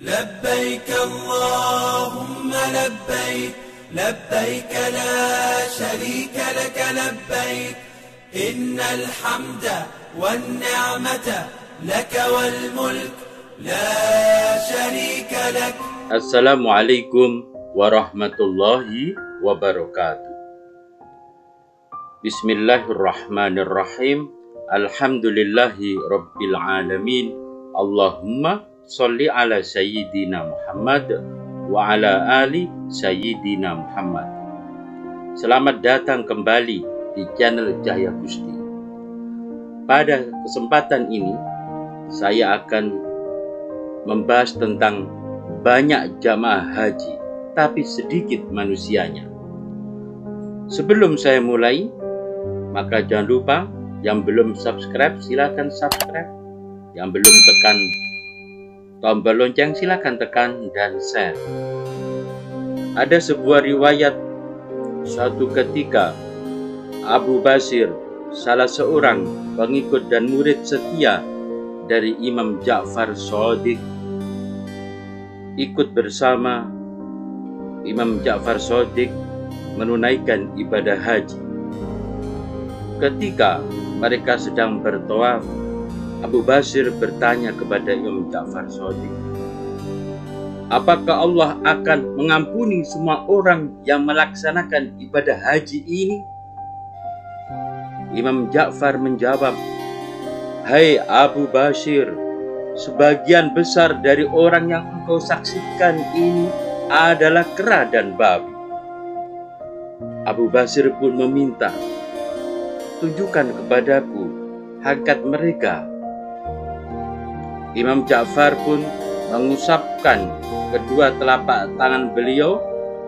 لبيك اللهم لبيك لبيك لا شريك لك لبيك إن الحمد والنعمة لك والملك لا شريك لك. Assalamualaikum warahmatullahi wabarakatuh. Bismillahirrahmanirrahim. Alhamdulillahi rabbil alamin. Allahumma sholli ala sayyidina Muhammad wa ala ali sayyidina Muhammad. Selamat datang kembali di channel Cahaya Gusti. Pada kesempatan ini saya akan membahas tentang banyak jamaah haji tapi sedikit manusianya. Sebelum saya mulai, maka jangan lupa yang belum subscribe silakan subscribe, yang belum tekan tombol lonceng silakan tekan dan share. Ada sebuah riwayat, suatu ketika Abu Basir, salah seorang pengikut dan murid setia dari Imam Ja'far Shadiq, ikut bersama Imam Ja'far Shadiq menunaikan ibadah haji. Ketika mereka sedang bertawaf, Abu Basir bertanya kepada Imam Ja'far Shadiq, apakah Allah akan mengampuni semua orang yang melaksanakan ibadah haji ini? Imam Ja'far menjawab, hai Abu Basir, sebagian besar dari orang yang engkau saksikan ini adalah kera dan babi. Abu Basir pun meminta, tunjukkan kepadaku hakikat mereka. Imam Ja'far pun mengusapkan kedua telapak tangan beliau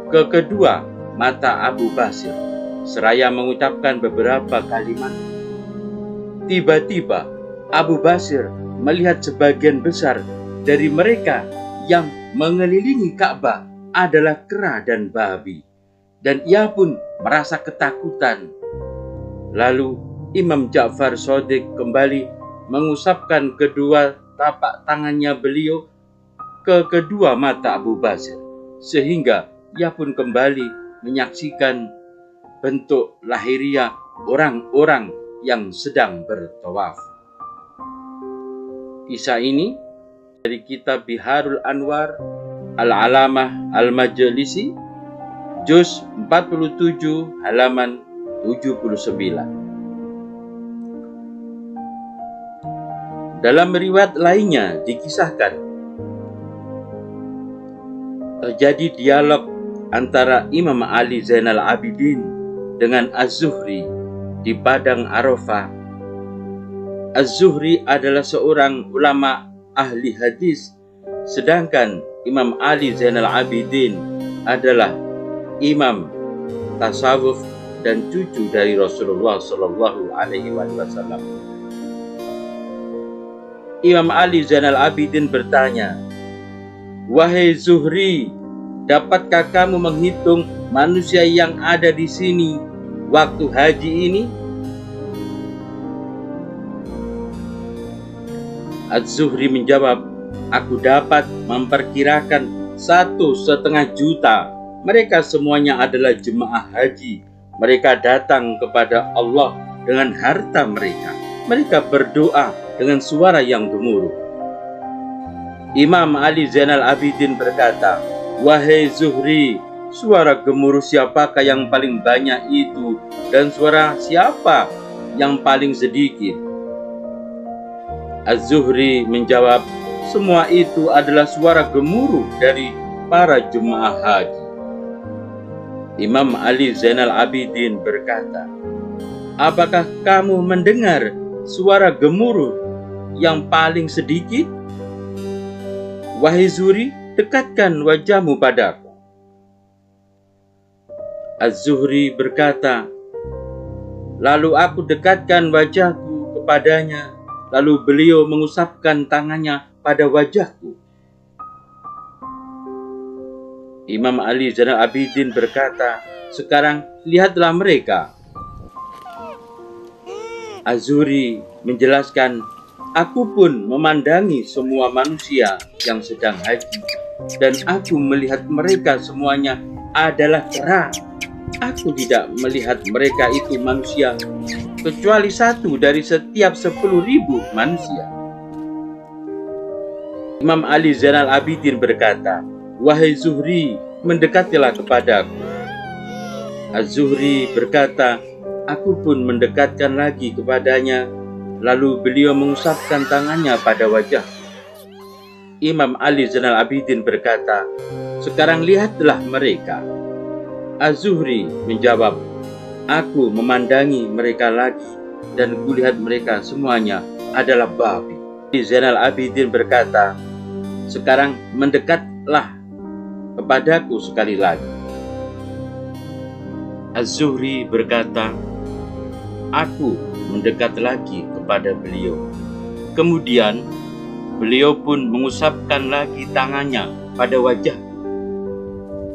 ke kedua mata Abu Basir seraya mengucapkan beberapa kalimat. Tiba-tiba Abu Basir melihat sebagian besar dari mereka yang mengelilingi Ka'bah adalah kera dan babi, dan ia pun merasa ketakutan. Lalu Imam Ja'far Shadiq kembali mengusapkan kedua tapak tangannya beliau ke kedua mata Abu Basir, sehingga ia pun kembali menyaksikan bentuk lahiriah orang-orang yang sedang bertawaf. Kisah ini dari kitab Biharul Anwar Al-Alamah Al-Majlisi, juz 47 halaman 79. Dalam riwayat lainnya dikisahkan terjadi dialog antara Imam Ali Zainal Abidin dengan Az-Zuhri di Padang Arafah. Az-Zuhri adalah seorang ulama ahli hadis, sedangkan Imam Ali Zainal Abidin adalah imam tasawuf dan cucu dari Rasulullah Shallallahu Alaihi Wasallam. Imam Ali Zainal Abidin bertanya, wahai Zuhri, dapatkah kamu menghitung manusia yang ada di sini waktu haji ini? Az-Zuhri menjawab, aku dapat memperkirakan 1,5 juta. Mereka semuanya adalah jemaah haji. Mereka datang kepada Allah dengan harta mereka. Mereka berdoa dengan suara yang gemuruh. Imam Ali Zainal Abidin berkata, wahai Zuhri, suara gemuruh siapakah yang paling banyak itu, dan suara siapa yang paling sedikit? Az-Zuhri menjawab, semua itu adalah suara gemuruh dari para jemaah haji. Imam Ali Zainal Abidin berkata, apakah kamu mendengar suara gemuruh yang paling sedikit? Wahai Zuhri, dekatkan wajahmu padaku. Az-Zuhri berkata, lalu aku dekatkan wajahku kepadanya, lalu beliau mengusapkan tangannya pada wajahku. Imam Ali Zainal Abidin berkata, sekarang lihatlah mereka. Az-Zuhri menjelaskan, Aku pun memandangi semua manusia yang sedang haji, dan aku melihat mereka semuanya adalah kera. Aku tidak melihat mereka itu manusia, kecuali satu dari setiap 10.000 manusia. Imam Ali Zainal Abidin berkata, "Wahai Zuhri, mendekatilah kepadaku." Az-Zuhri berkata, "Aku pun mendekatkan lagi kepadanya, lalu beliau mengusapkan tangannya pada wajah." Imam Ali Zainal Abidin berkata, "Sekarang lihatlah mereka." Az-Zuhri menjawab, "Aku memandangi mereka lagi, dan kulihat mereka semuanya adalah babi." Zainal Abidin berkata, "Sekarang mendekatlah kepadaku sekali lagi." Az-Zuhri berkata, "Aku mendekat lagi kepada beliau." Kemudian beliau pun mengusapkan lagi tangannya pada wajah.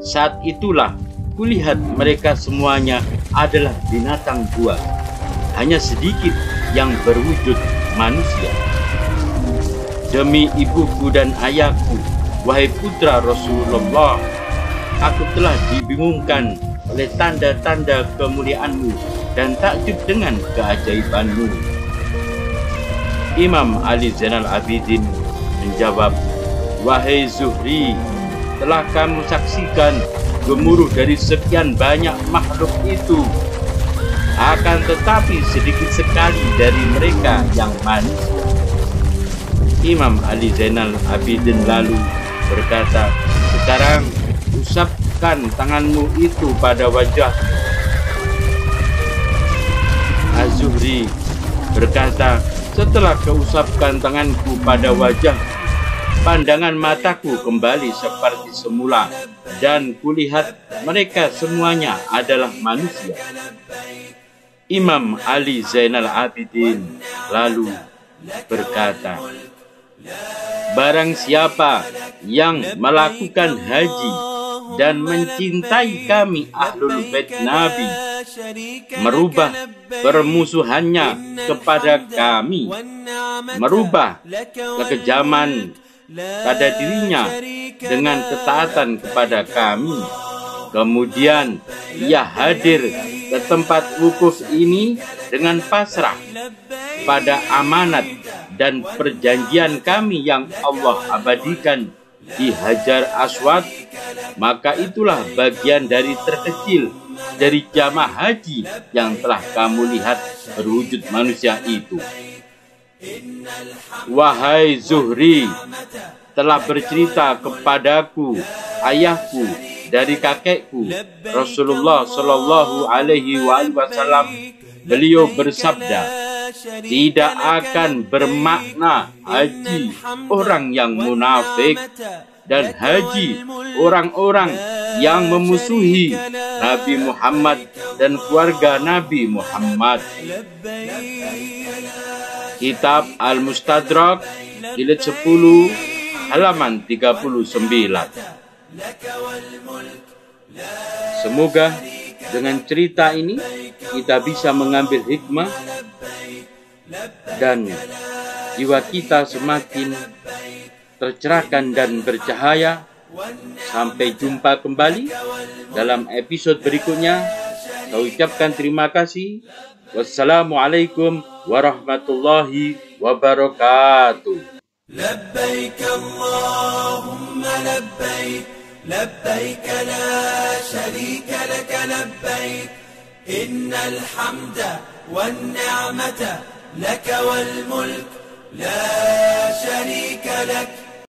Saat itulah kulihat mereka semuanya adalah binatang buas, hanya sedikit yang berwujud manusia. Demi ibuku dan ayahku, wahai putra Rasulullah, aku telah dibingungkan oleh tanda-tanda kemuliaanmu dan takjub dengan keajaibanmu. Imam Ali Zainal Abidin menjawab, "Wahai Zuhri, telah kamu saksikan gemuruh dari sekian banyak makhluk itu. Akan tetapi sedikit sekali dari mereka yang manusia." Imam Ali Zainal Abidin lalu berkata, "Sekarang usapkan tanganmu itu pada wajahmu." Az-Zuhri berkata, "Setelah keusapkan tanganku pada wajah, pandangan mataku kembali seperti semula, dan kulihat mereka semuanya adalah manusia." Imam Ali Zainal Abidin lalu berkata, "Barang siapa yang melakukan haji dan mencintai kami Ahlul Bait Nabi, merubah permusuhannya kepada kami, merubah kekejaman pada dirinya dengan ketaatan kepada kami, kemudian ia hadir ke tempat wukuf ini dengan pasrah pada amanat dan perjanjian kami yang Allah abadikan di Hajar Aswad, maka itulah bagian dari terkecil dari jamaah haji yang telah kamu lihat berwujud manusia itu." Wahai Zuhri, telah bercerita kepadaku ayahku dari kakekku Rasulullah Shallallahu Alaihi Wasallam. Beliau bersabda, "Tidak akan bermakna haji orang yang munafik dan haji orang-orang yang memusuhi Nabi Muhammad dan keluarga Nabi Muhammad." Kitab Al-Mustadrak jilid 10 halaman 39. Semoga dengan cerita ini kita bisa mengambil hikmah dan jiwa kita semakin tercerahkan dan bercahaya. Sampai jumpa kembali dalam episode berikutnya. Saya ucapkan terima kasih. Wassalamualaikum warahmatullahi wabarakatuh. لبيك اللهم لبيك لبيك لا شريك لك لبيك إن الحمد والنعمة لك والملك لا شريك لك